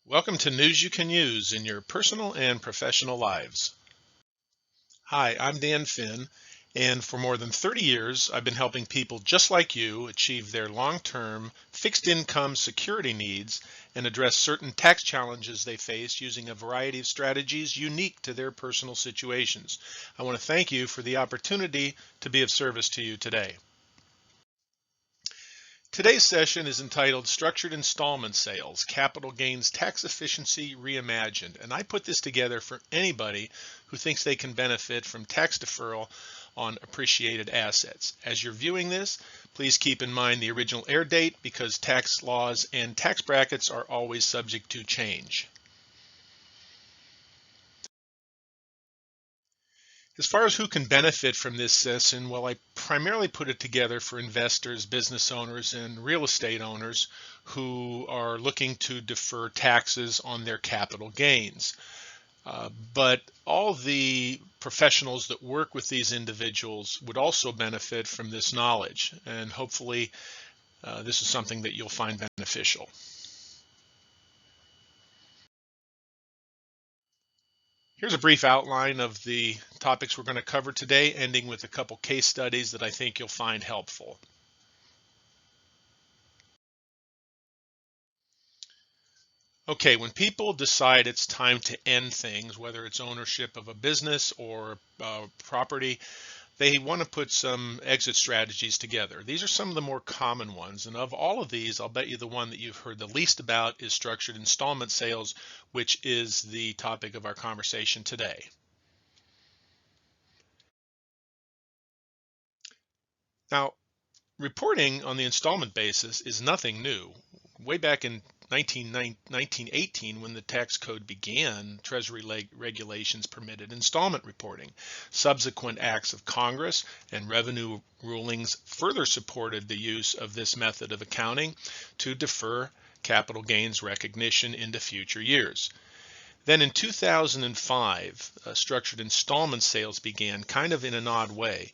Welcome to News You Can Use in your personal and professional lives. Hi, I'm Dan Finn, and for more than 30 years, I've been helping people just like you achieve their long-term fixed income security needs and address certain tax challenges they face using a variety of strategies unique to their personal situations. I want to thank you for the opportunity to be of service to you today. Today's session is entitled Structured Installment Sales, Capital Gains Tax Efficiency Reimagined. And I put this together for anybody who thinks they can benefit from tax deferral on appreciated assets. As you're viewing this, please keep in mind the original air date because tax laws and tax brackets are always subject to change. As far as who can benefit from this session, well, I primarily put it together for investors, business owners, and real estate owners who are looking to defer taxes on their capital gains. But all the professionals that work with these individuals would also benefit from this knowledge, and hopefully this is something that you'll find beneficial. Here's a brief outline of the topics we're going to cover today, ending with a couple case studies that I think you'll find helpful. Okay, when people decide it's time to end things, whether it's ownership of a business or property, they want to put some exit strategies together. These are some of the more common ones, and of all of these, I'll bet you the one that you've heard the least about is structured installment sales, which is the topic of our conversation today. Now, reporting on the installment basis is nothing new. Way back in 1918, when the tax code began, Treasury regulations permitted installment reporting. Subsequent acts of Congress and revenue rulings further supported the use of this method of accounting to defer capital gains recognition into future years. Then in 2005, structured installment sales began kind of in an odd way.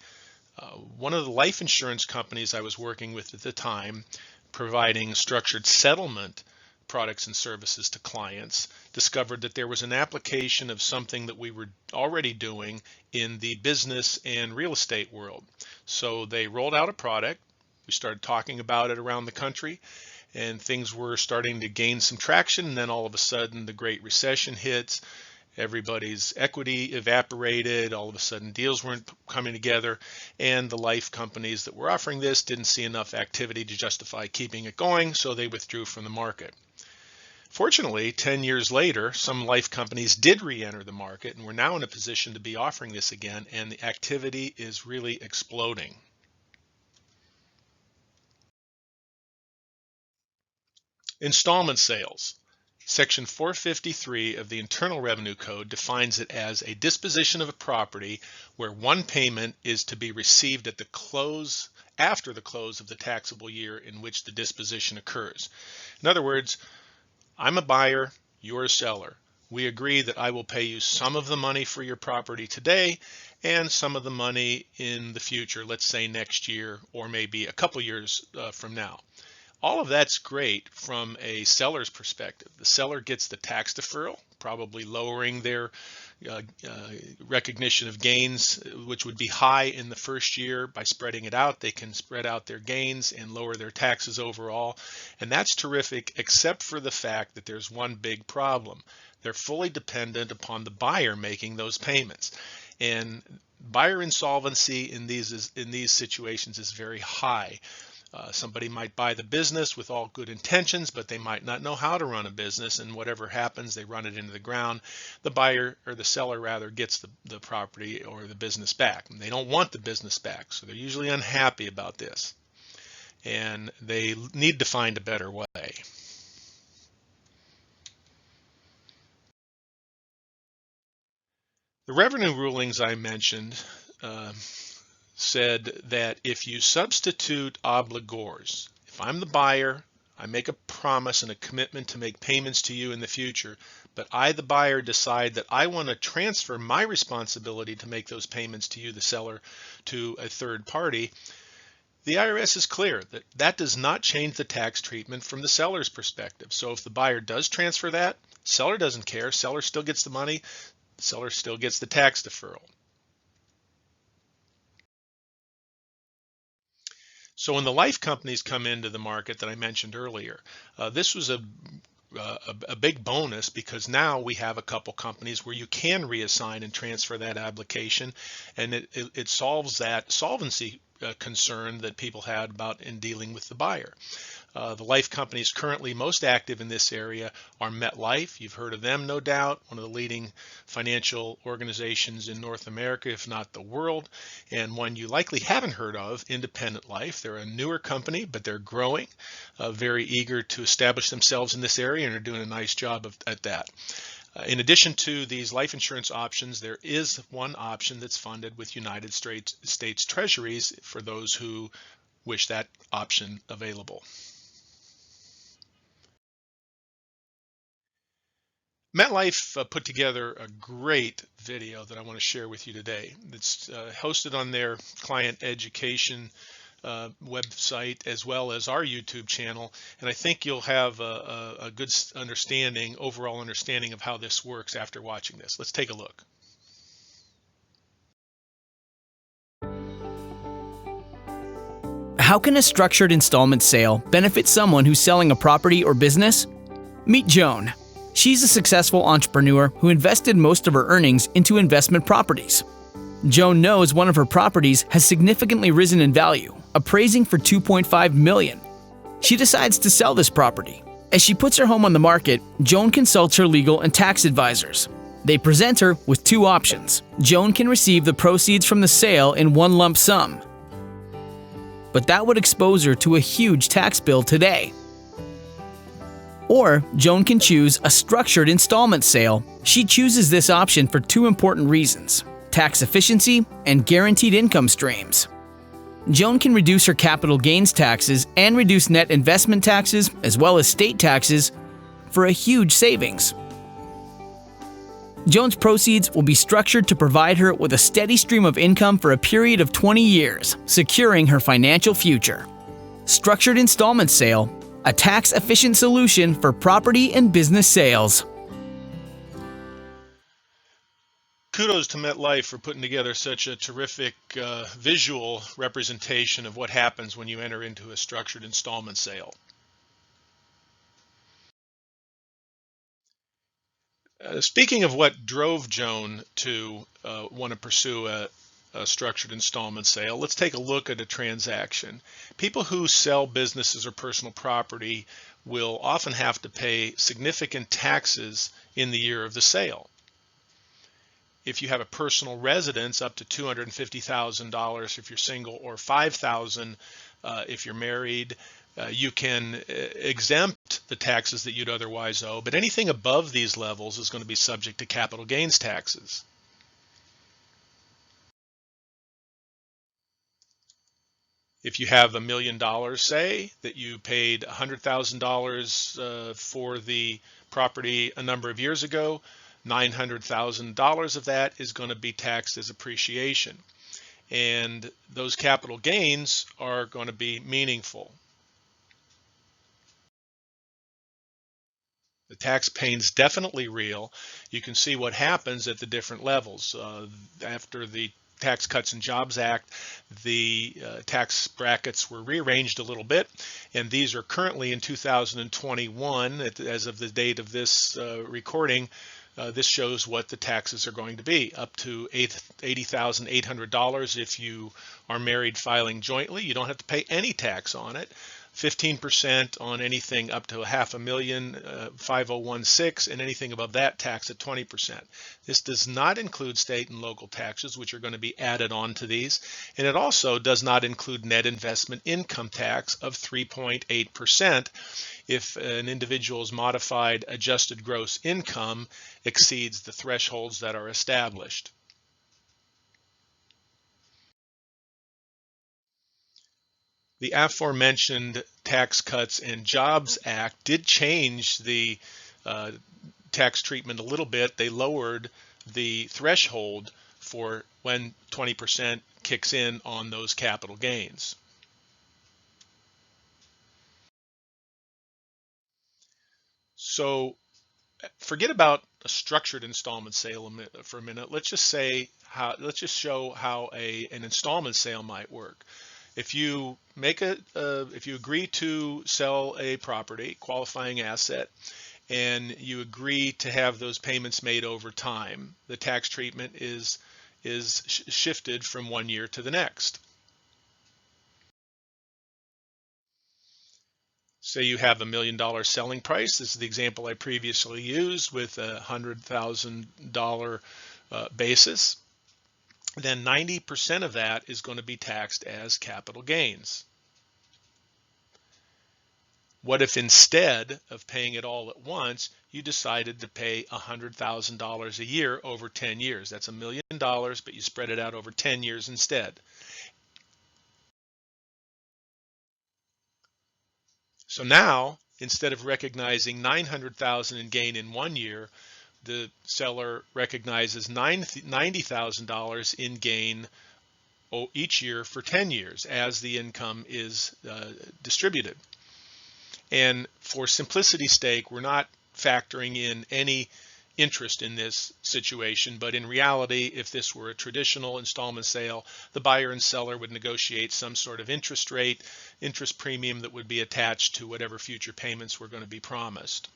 One of the life insurance companies I was working with at the time, providing structured settlement products and services to clients, discovered that there was an application of something that we were already doing in the business and real estate world. So they rolled out a product. We started talking about it around the country, and things were starting to gain some traction. And then all of a sudden, the Great Recession hits. Everybody's equity evaporated. All of a sudden, deals weren't coming together, and the life companies that were offering this didn't see enough activity to justify keeping it going, so they withdrew from the market. Fortunately, 10 years later, some life companies did re-enter the market, and we're now in a position to be offering this again, and the activity is really exploding. Installment sales. Section 453 of the Internal Revenue Code defines it as a disposition of a property where one payment is to be received at the close, after the close of the taxable year in which the disposition occurs. In other words, I'm a buyer, you're a seller. We agree that I will pay you some of the money for your property today and some of the money in the future, let's say next year or maybe a couple years from now. All of that's great from a seller's perspective. The seller gets the tax deferral, probably lowering their recognition of gains, which would be high in the first year. By spreading it out, they can spread out their gains and lower their taxes overall. And that's terrific, except for the fact that there's one big problem. They're fully dependent upon the buyer making those payments. And buyer insolvency in these situations is very high. Somebody might buy the business with all good intentions, but they might not know how to run a business, and whatever happens, they run it into the ground. The buyer, or the seller rather, gets the property or the business back. And they don't want the business back, so they're usually unhappy about this. And they need to find a better way. The revenue rulings I mentioned said that if you substitute obligors, if I'm the buyer, I make a promise and a commitment to make payments to you in the future, but I, the buyer, decide that I want to transfer my responsibility to make those payments to you, the seller, to a third party, The IRS is clear that that does not change the tax treatment from the seller's perspective. So if the buyer does transfer that, seller doesn't care. Seller still gets the money. Seller still gets the tax deferral. So when the life companies come into the market that I mentioned earlier, this was a big bonus because now we have a couple companies where you can reassign and transfer that application, and it solves that solvency concern that people had about in dealing with the buyer. The life companies currently most active in this area are MetLife. You've heard of them, no doubt, one of the leading financial organizations in North America, if not the world, and one you likely haven't heard of, Independent Life. They're a newer company, but they're growing, very eager to establish themselves in this area, and are doing a nice job at that. In addition to these life insurance options, there is one option that's funded with United States Treasuries for those who wish that option available. MetLife put together a great video that I want to share with you today. It's hosted on their client education website as well as our YouTube channel, and I think you'll have a good understanding, overall understanding of how this works after watching this. Let's take a look. How can a structured installment sale benefit someone who's selling a property or business? Meet Joan. She's a successful entrepreneur who invested most of her earnings into investment properties. Joan knows one of her properties has significantly risen in value, appraising for $2.5 million. She decides to sell this property. As she puts her home on the market, Joan consults her legal and tax advisors. They present her with two options. Joan can receive the proceeds from the sale in one lump sum, but that would expose her to a huge tax bill today. Or Joan can choose a structured installment sale. She chooses this option for two important reasons: tax efficiency and guaranteed income streams. Joan can reduce her capital gains taxes and reduce net investment taxes as well as state taxes for a huge savings. Joan's proceeds will be structured to provide her with a steady stream of income for a period of 20 years, securing her financial future. Structured installment sale, a tax-efficient solution for property and business sales. Kudos to MetLife for putting together such a terrific visual representation of what happens when you enter into a structured installment sale. Speaking of what drove Joan to want to pursue a structured installment sale, let's take a look at a transaction. People who sell businesses or personal property will often have to pay significant taxes in the year of the sale. If you have a personal residence, up to $250,000 if you're single, or $5,000 if you're married, you can exempt the taxes that you'd otherwise owe, but anything above these levels is going to be subject to capital gains taxes. If you have $1 million, say, that you paid $100,000 for the property a number of years ago, $900,000 of that is going to be taxed as appreciation. And those capital gains are going to be meaningful. The tax pain's definitely real. You can see what happens at the different levels. After the Tax Cuts and Jobs Act, the tax brackets were rearranged a little bit, and these are currently in 2021. As of the date of this recording, this shows what the taxes are going to be: up to $80,800 if you are married filing jointly. You don't have to pay any tax on it. 15% on anything up to $500,000, 5016, and anything above that tax at 20%. This does not include state and local taxes, which are going to be added on to these, and it also does not include net investment income tax of 3.8% if an individual's modified adjusted gross income exceeds the thresholds that are established. The aforementioned Tax Cuts and Jobs Act did change the tax treatment a little bit. They lowered the threshold for when 20% kicks in on those capital gains. So forget about a structured installment sale for a minute. Let's just show how an installment sale might work. If you if you agree to sell a property, qualifying asset, and you agree to have those payments made over time, the tax treatment is shifted from 1 year to the next. Say you have $1 million selling price. This is the example I previously used with a $100,000 basis. Then 90% of that is going to be taxed as capital gains. What if instead of paying it all at once, you decided to pay $100,000 a year over 10 years? That's $1 million, but you spread it out over 10 years instead. So now, instead of recognizing $900,000 in gain in 1 year, the seller recognizes $90,000 in gain each year for 10 years as the income is distributed. And for simplicity's sake, we're not factoring in any interest in this situation, but in reality, if this were a traditional installment sale, the buyer and seller would negotiate some sort of interest premium that would be attached to whatever future payments were going to be promised.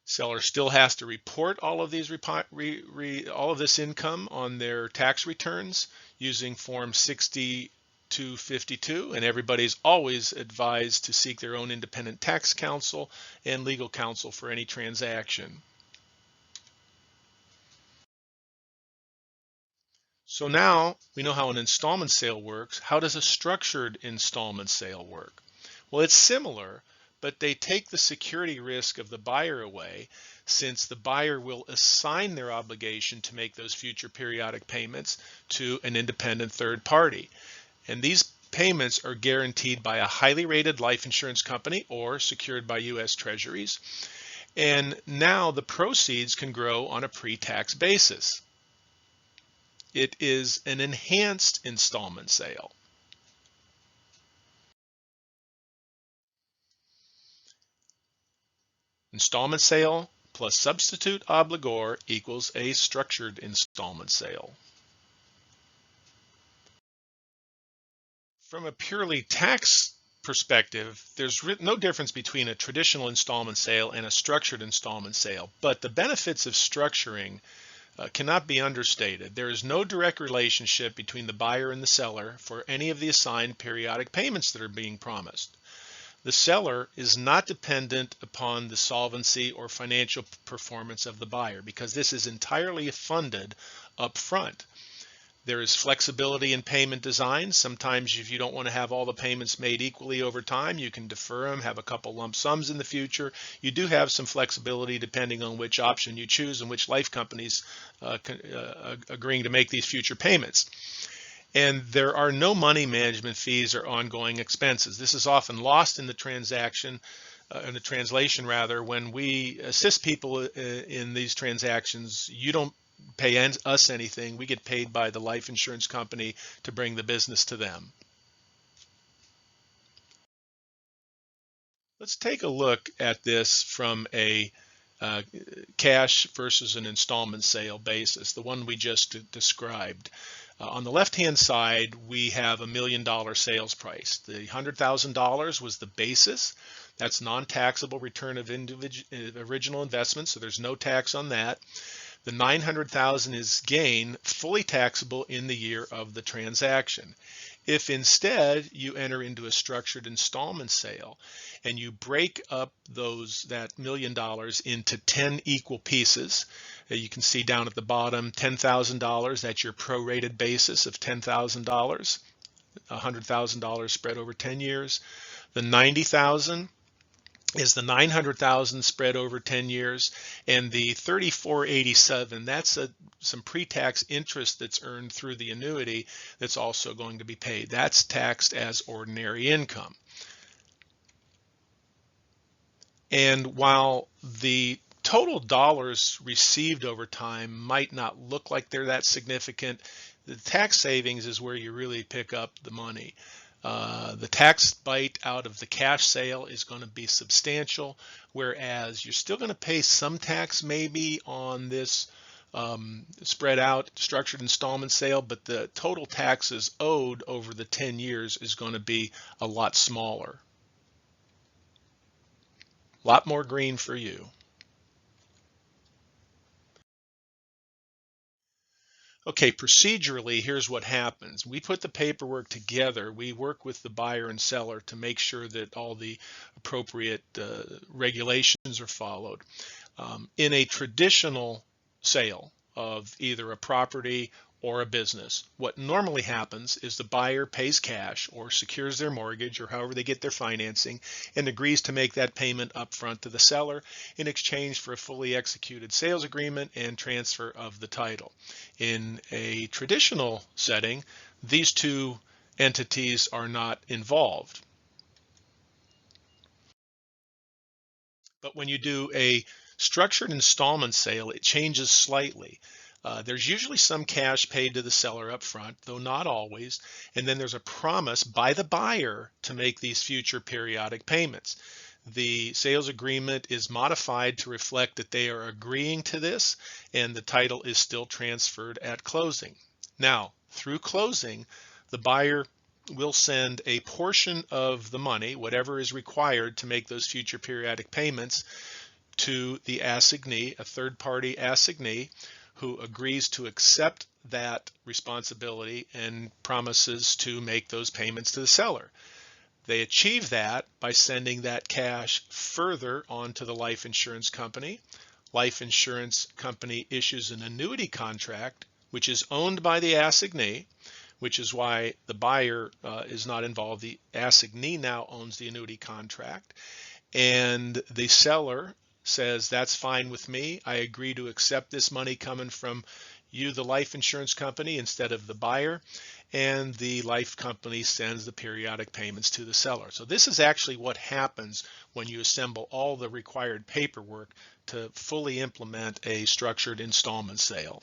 Seller still has to report all of these all of this income on their tax returns using Form 60-52, and everybody's always advised to seek their own independent tax counsel and legal counsel for any transaction. So now we know how an installment sale works. How does a structured installment sale work? Well, it's similar, but they take the security risk of the buyer away, since the buyer will assign their obligation to make those future periodic payments to an independent third party. And these payments are guaranteed by a highly rated life insurance company or secured by U.S. Treasuries. And now the proceeds can grow on a pre-tax basis. It is an enhanced installment sale. Installment sale plus substitute obligor equals a structured installment sale. From a purely tax perspective, there's no difference between a traditional installment sale and a structured installment sale, but the benefits of structuring cannot be understated. There is no direct relationship between the buyer and the seller for any of the assigned periodic payments that are being promised. The seller is not dependent upon the solvency or financial performance of the buyer because this is entirely funded up front. There is flexibility in payment design. Sometimes if you don't want to have all the payments made equally over time, you can defer them, have a couple lump sums in the future. You do have some flexibility depending on which option you choose and which life companies agreeing to make these future payments. And there are no money management fees or ongoing expenses. This is often lost in the translation rather. When we assist people in these transactions, you don't pay us anything. We get paid by the life insurance company to bring the business to them. Let's take a look at this from a cash versus an installment sale basis, the one we just described. On the left-hand side, we have $1 million sales price. The $100,000 was the basis. That's non-taxable return of original investment, so there's no tax on that. The $900,000 is gain, fully taxable in the year of the transaction. If instead you enter into a structured installment sale and you break up that $1 million into 10 equal pieces, you can see down at the bottom, $10,000, that's your prorated basis of $10,000, $100,000 spread over 10 years. The $90,000 is the $900,000 spread over 10 years, and the $3,487, that's some pre-tax interest that's earned through the annuity that's also going to be paid. That's taxed as ordinary income. And while the total dollars received over time might not look like they're that significant, the tax savings is where you really pick up the money. The tax bite out of the cash sale is going to be substantial, whereas you're still going to pay some tax maybe on this spread out structured installment sale, but the total taxes owed over the 10 years is going to be a lot smaller. A lot more green for you. Okay, procedurally, here's what happens. We put the paperwork together. We work with the buyer and seller to make sure that all the appropriate regulations are followed. In a traditional sale of either a property or a business, what normally happens is the buyer pays cash or secures their mortgage or however they get their financing and agrees to make that payment upfront to the seller in exchange for a fully executed sales agreement and transfer of the title. In a traditional setting, these two entities are not involved. But when you do a structured installment sale, it changes slightly. There's usually some cash paid to the seller up front, though not always, and then there's a promise by the buyer to make these future periodic payments. The sales agreement is modified to reflect that they are agreeing to this, and the title is still transferred at closing. Now, through closing, the buyer will send a portion of the money, whatever is required to make those future periodic payments, to the assignee, a third-party assignee, who agrees to accept that responsibility and promises to make those payments to the seller. They achieve that by sending that cash further on to the life insurance company. Life insurance company issues an annuity contract, which is owned by the assignee, which is why the buyer is not involved. The assignee now owns the annuity contract, and the seller says, that's fine with me. I agree to accept this money coming from you, the life insurance company, instead of the buyer, and the life company sends the periodic payments to the seller. So this is actually what happens when you assemble all the required paperwork to fully implement a structured installment sale.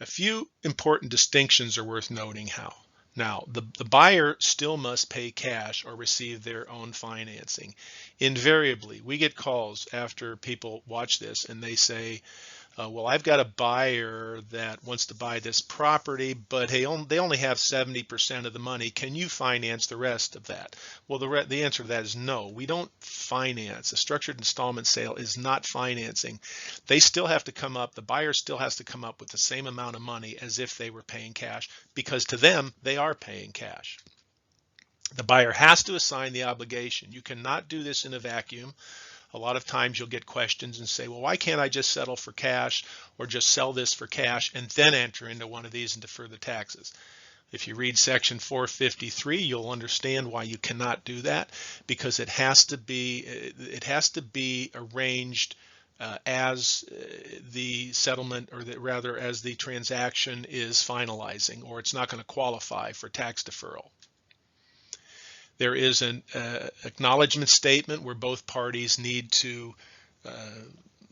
A few important distinctions are worth noting. Now, the buyer still must pay cash or receive their own financing. Invariably, we get calls after people watch this and they say, well, I've got a buyer that wants to buy this property, but they only have 70% of the money. Can you finance the rest of that? Well, the answer to that is no. We don't finance. A structured installment sale is not financing. They still have to come up, the buyer still has to come up with the same amount of money as if they were paying cash, because to them, they are paying cash. The buyer has to assign the obligation. You cannot do this in a vacuum. A lot of times you'll get questions and say, well, why can't I just settle for cash or just sell this for cash and then enter into one of these and defer the taxes? If you read section 453, you'll understand why you cannot do that, because it has to be arranged as the settlement, or rather as the transaction is finalizing, or it's not going to qualify for tax deferral. There is an acknowledgement statement where both parties need to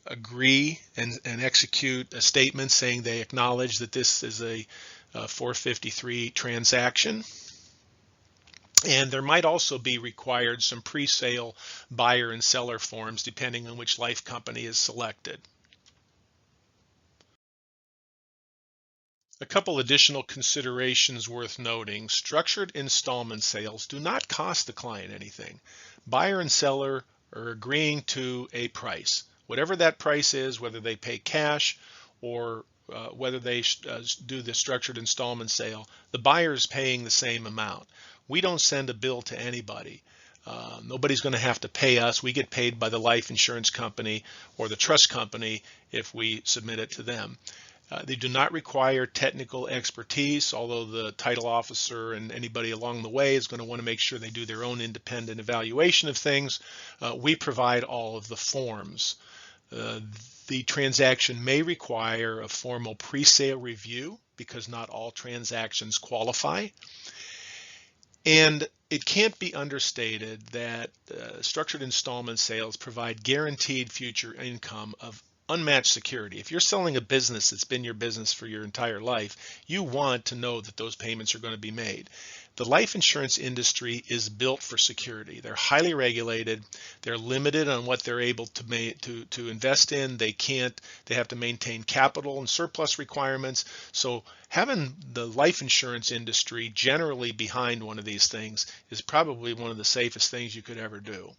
agree and execute a statement saying they acknowledge that this is a 453 transaction. And there might also be required some pre-sale buyer and seller forms depending on which life company is selected. A couple additional considerations worth noting. Structured installment sales do not cost the client anything. Buyer and seller are agreeing to a price. Whatever that price is, whether they pay cash or whether they do the structured installment sale, the buyer is paying the same amount. We don't send a bill to anybody. Nobody's going to have to pay us. We get paid by the life insurance company or the trust company if we submit it to them. They do not require technical expertise, although the title officer and anybody along the way is going to want to make sure they do their own independent evaluation of things. We provide all of the forms. The transaction may require a formal pre-sale review because not all transactions qualify. And it can't be understated that structured installment sales provide guaranteed future income of unmatched security. If you're selling a business that's been your business for your entire life, you want to know that those payments are going to be made. The life insurance industry is built for security. They're highly regulated. They're limited on what they're able to invest in. They have to maintain capital and surplus requirements. So having the life insurance industry generally behind one of these things is probably one of the safest things you could ever do.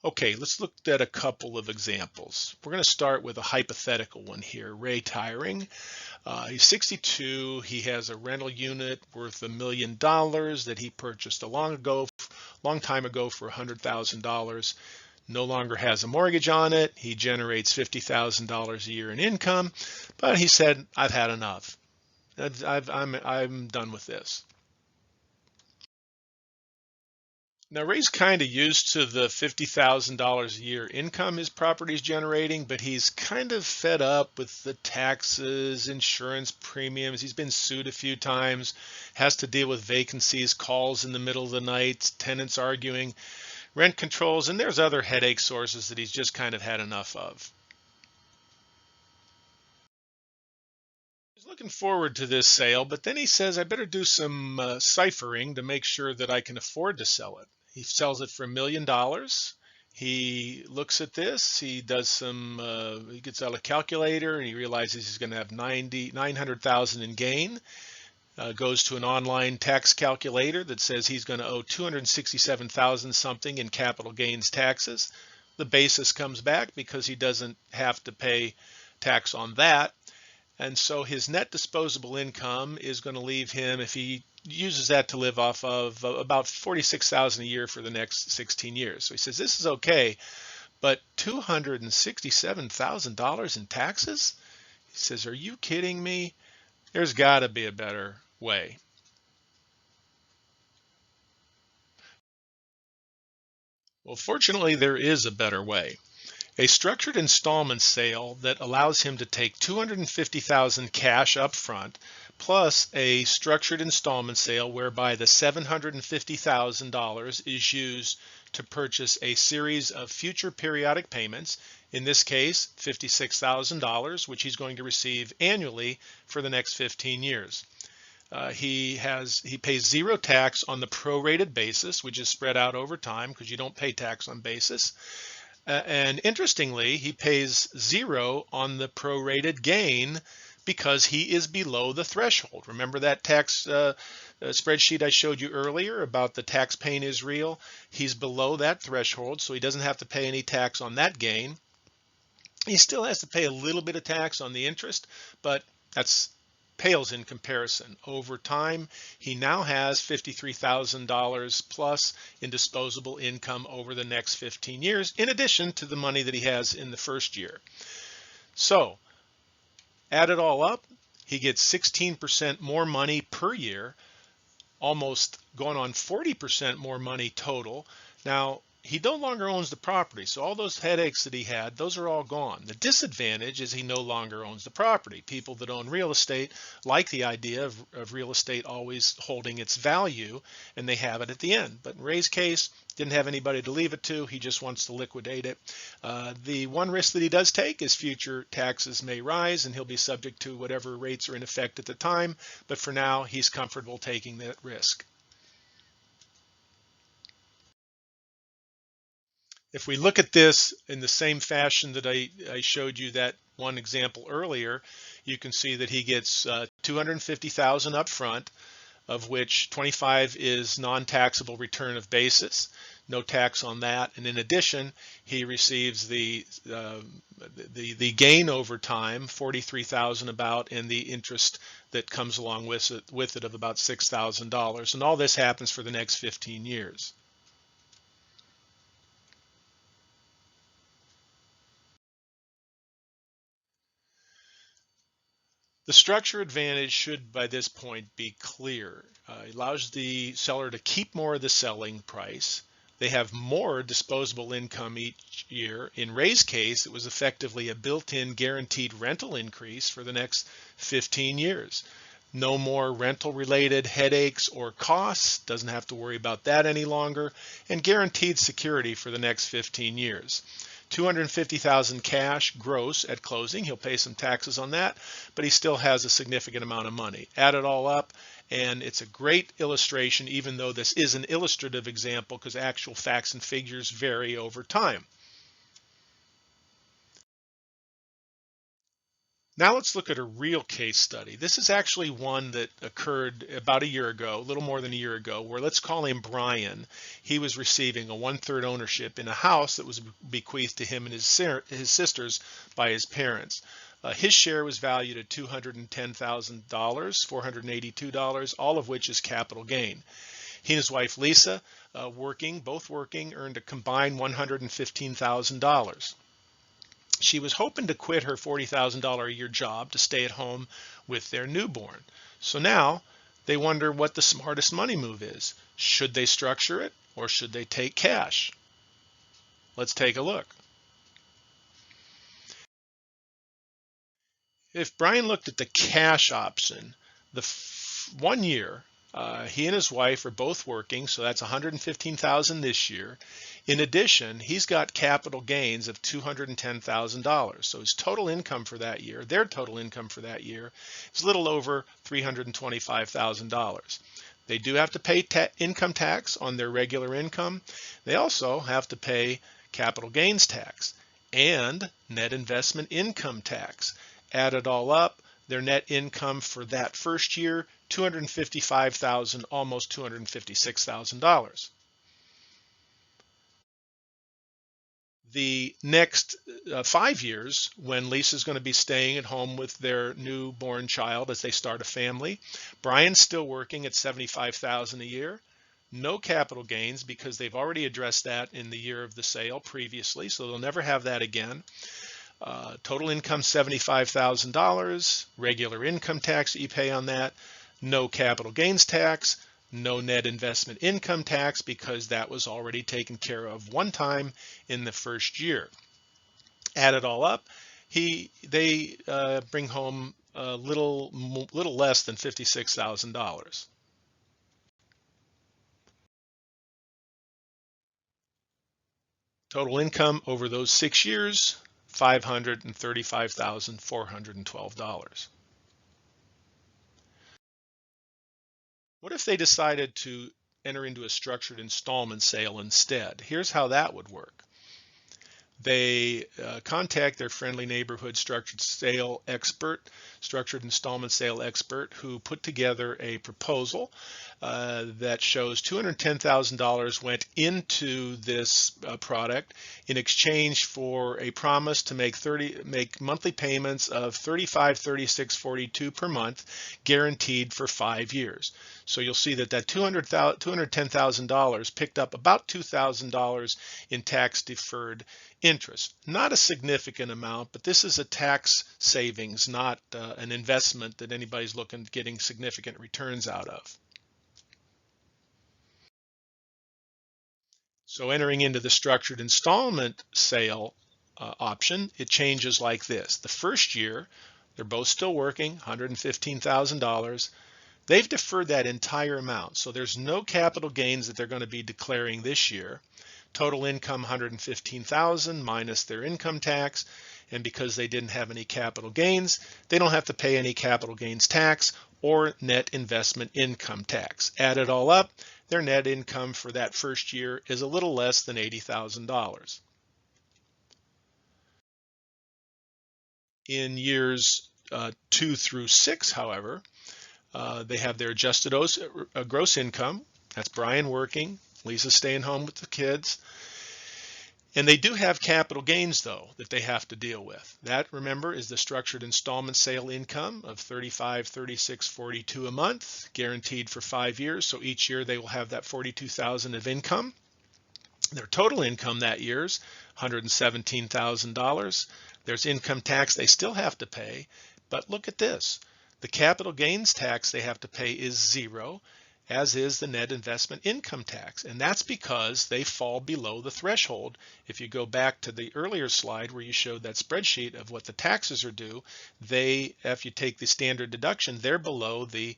Okay, let's look at a couple of examples. We're going to start with a hypothetical one here. Ray Tiring. He's 62. He has a rental unit worth $1 million that he purchased a long time ago for $100,000. No longer has a mortgage on it. He generates $50,000 a year in income, but he said, "I've had enough. I'm done with this." Now, Ray's kind of used to the $50,000 a year income his property is generating, but he's kind of fed up with the taxes, insurance premiums. He's been sued a few times, has to deal with vacancies, calls in the middle of the night, tenants arguing, rent controls, and there's other headache sources that he's just kind of had enough of. He's looking forward to this sale, but then he says, "I better do some ciphering to make sure that I can afford to sell it." He sells it for $1 million. He looks at this, he does he gets out a calculator and he realizes he's going to have 900,000 in gain. Goes to an online tax calculator that says he's going to owe 267,000 something in capital gains taxes. The basis comes back because he doesn't have to pay tax on that. And so his net disposable income is going to leave him, if he uses that to live off of, about $46,000 a year for the next 16 years. So he says, this is okay, but $267,000 in taxes? He says, "Are you kidding me? There's got to be a better way." Well, fortunately, there is a better way. A structured installment sale that allows him to take $250,000 cash up front, plus a structured installment sale whereby the $750,000 is used to purchase a series of future periodic payments, in this case $56,000, which he's going to receive annually for the next 15 years. He pays zero tax on the prorated basis, which is spread out over time because you don't pay tax on basis. And interestingly, he pays zero on the prorated gain because he is below the threshold. Remember that tax spreadsheet I showed you earlier about the tax paying is real? He's below that threshold, so he doesn't have to pay any tax on that gain. He still has to pay a little bit of tax on the interest, but that's pales in comparison. Over time, he now has $53,000 plus in disposable income over the next 15 years, in addition to the money that he has in the first year. So, add it all up, he gets 16% more money per year, almost going on 40% more money total. Now, he no longer owns the property, so all those headaches that he had, those are all gone. The disadvantage is he no longer owns the property. People that own real estate like the idea of real estate always holding its value, and they have it at the end. But in Ray's case, didn't have anybody to leave it to. He just wants to liquidate it. The one risk that he does take is future taxes may rise, and he'll be subject to whatever rates are in effect at the time. But for now, he's comfortable taking that risk. If we look at this in the same fashion that I showed you that one example earlier, you can see that he gets $250,000 up front, of which 25 is non-taxable return of basis, no tax on that, and in addition, he receives the gain over time, 43,000 about, and the interest that comes along with it of about $6,000, and all this happens for the next 15 years. The structure advantage should by this point be clear. It allows the seller to keep more of the selling price. They have more disposable income each year. In Ray's case, it was effectively a built-in guaranteed rental increase for the next 15 years. No more rental related headaches or costs, doesn't have to worry about that any longer, and guaranteed security for the next 15 years. $250,000 cash gross at closing. He'll pay some taxes on that, but he still has a significant amount of money. Add it all up, and it's a great illustration, even though this is an illustrative example because actual facts and figures vary over time. Now let's look at a real case study. This is actually one that occurred about a year ago, a little more than a year ago, where let's call him Brian. He was receiving a 1/3 ownership in a house that was bequeathed to him and his sisters by his parents. His share was valued at $210,000, $482, all of which is capital gain. He and his wife Lisa, both working, earned a combined $115,000. She was hoping to quit her $40,000 a year job to stay at home with their newborn. So now they wonder what the smartest money move is. Should they structure it or should they take cash? Let's take a look. If Brian looked at the cash option, the 1 year, he and his wife are both working, so that's $115,000 this year. In addition, he's got capital gains of $210,000. So his total income for that year, their total income for that year, is a little over $325,000. They do have to pay income tax on their regular income. They also have to pay capital gains tax and net investment income tax. Add it all up, their net income for that first year, $255,000, almost $256,000. The next 5 years, when Lisa's going to be staying at home with their newborn child as they start a family, Brian's still working at $75,000 a year. No capital gains because they've already addressed that in the year of the sale previously, so they'll never have that again. Total income $75,000, regular income tax that you pay on that, no capital gains tax, no net investment income tax because that was already taken care of one time in the first year. Add it all up, they bring home a little less than $56,000. Total income over those 6 years, $535,412. What if they decided to enter into a structured installment sale instead? Here's how that would work. They contact their friendly neighborhood structured installment sale expert who put together a proposal that shows $210,000 went into this product in exchange for a promise to make monthly payments of $35, $36, $42 per month, guaranteed for 5 years. So you'll see that $210,000 picked up about $2,000 in tax deferred interest. Not a significant amount, but this is a tax savings, not an investment that anybody's looking at getting significant returns out of. So entering into the structured installment sale option, it changes like this. The first year, they're both still working, $115,000. They've deferred that entire amount, so there's no capital gains that they're going to be declaring this year. Total income $115,000 minus their income tax, and because they didn't have any capital gains, they don't have to pay any capital gains tax or net investment income tax. Add it all up, their net income for that first year is a little less than $80,000. In years 2 through 6, however, they have their adjusted gross income. That's Brian working, Lisa staying home with the kids. And they do have capital gains, though, that they have to deal with. That, remember, is the structured installment sale income of $35, $36, $42 a month, guaranteed for 5 years. So each year they will have that $42,000 of income. Their total income that year is $117,000. There's income tax they still have to pay. But look at this. The capital gains tax they have to pay is 0. as is the net investment income tax. And that's because they fall below the threshold. If you go back to the earlier slide where you showed that spreadsheet of what the taxes are due, if you take the standard deduction, they're below the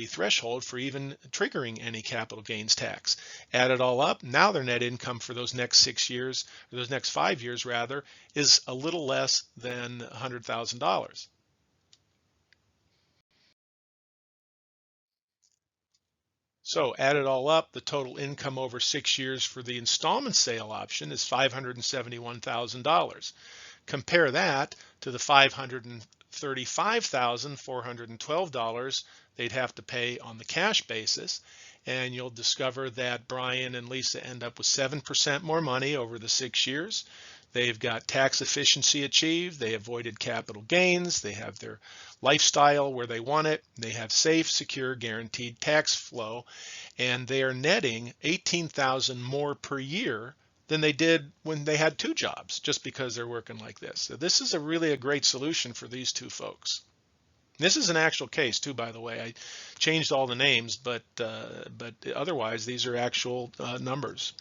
threshold for even triggering any capital gains tax. Add it all up, now their net income for those next 6 years, or those next 5 years rather, is a little less than $100,000. So add it all up, the total income over 6 years for the installment sale option is $571,000. Compare that to the $535,412 they'd have to pay on the cash basis, and you'll discover that Brian and Lisa end up with 7% more money over the 6 years. They've got tax efficiency achieved, they avoided capital gains, they have their lifestyle where they want it, they have safe, secure, guaranteed tax flow, and they are netting $18,000 more per year than they did when they had 2 jobs, just because they're working like this. So this is really a great solution for these 2 folks. This is an actual case too, by the way. I changed all the names, but otherwise these are actual numbers.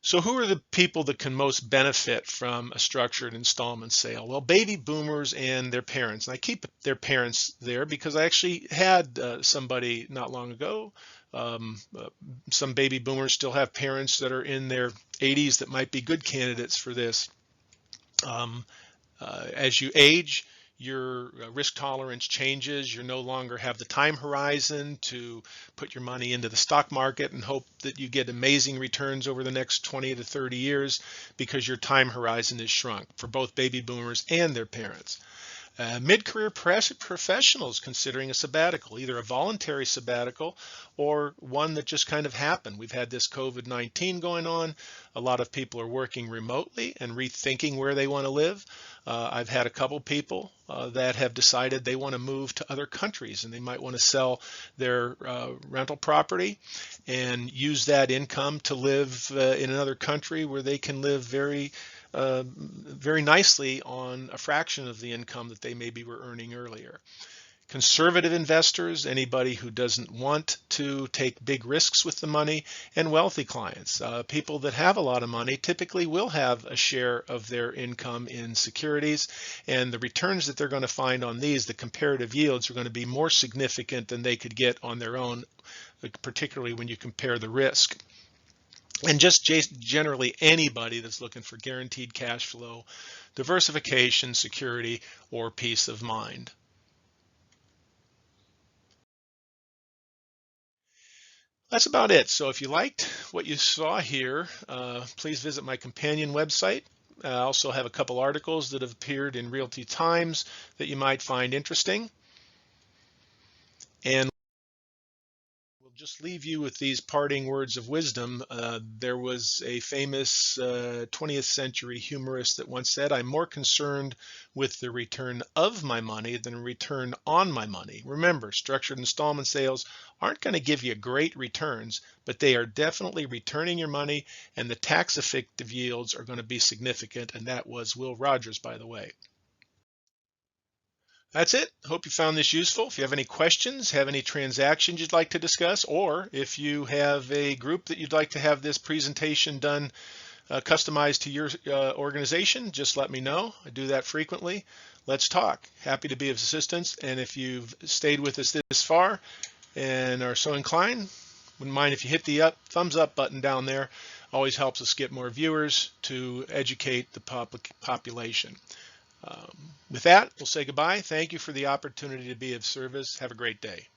So who are the people that can most benefit from a structured installment sale? Well, baby boomers and their parents. And I keep their parents there because I actually had somebody not long ago. Some baby boomers still have parents that are in their 80s that might be good candidates for this. As you age, your risk tolerance changes. You no longer have the time horizon to put your money into the stock market and hope that you get amazing returns over the next 20 to 30 years, because your time horizon is shrunk for both baby boomers and their parents. Mid-career professionals considering a sabbatical, either a voluntary sabbatical or one that just kind of happened. We've had this COVID-19 going on. A lot of people are working remotely and rethinking where they want to live. I've had a couple people that have decided they want to move to other countries, and they might want to sell their rental property and use that income to live in another country where they can live very nicely on a fraction of the income that they maybe were earning earlier. Conservative investors, anybody who doesn't want to take big risks with the money, and wealthy clients. People that have a lot of money typically will have a share of their income in securities, and the returns that they're going to find on these, the comparative yields, are going to be more significant than they could get on their own, particularly when you compare the risk. And just generally anybody that's looking for guaranteed cash flow, diversification, security, or peace of mind. That's about it. So if you liked what you saw here, please visit my companion website. I also have a couple articles that have appeared in Realty Times that you might find interesting. And we'll just leave you with these parting words of wisdom. There was a famous 20th century humorist that once said, "I'm more concerned with the return of my money than return on my money." Remember, structured installment sales aren't going to give you great returns, but they are definitely returning your money, and the tax effective yields are going to be significant. And that was Will Rogers, by the way. That's it. Hope you found this useful. If you have any questions, have any transactions you'd like to discuss, or if you have a group that you'd like to have this presentation done customized to your organization, just let me know. I do that frequently. Let's talk. Happy to be of assistance. And if you've stayed with us this far and are so inclined, wouldn't mind if you hit the thumbs up button down there. Always helps us get more viewers to educate the population. With that, we'll say goodbye. Thank you for the opportunity to be of service. Have a great day.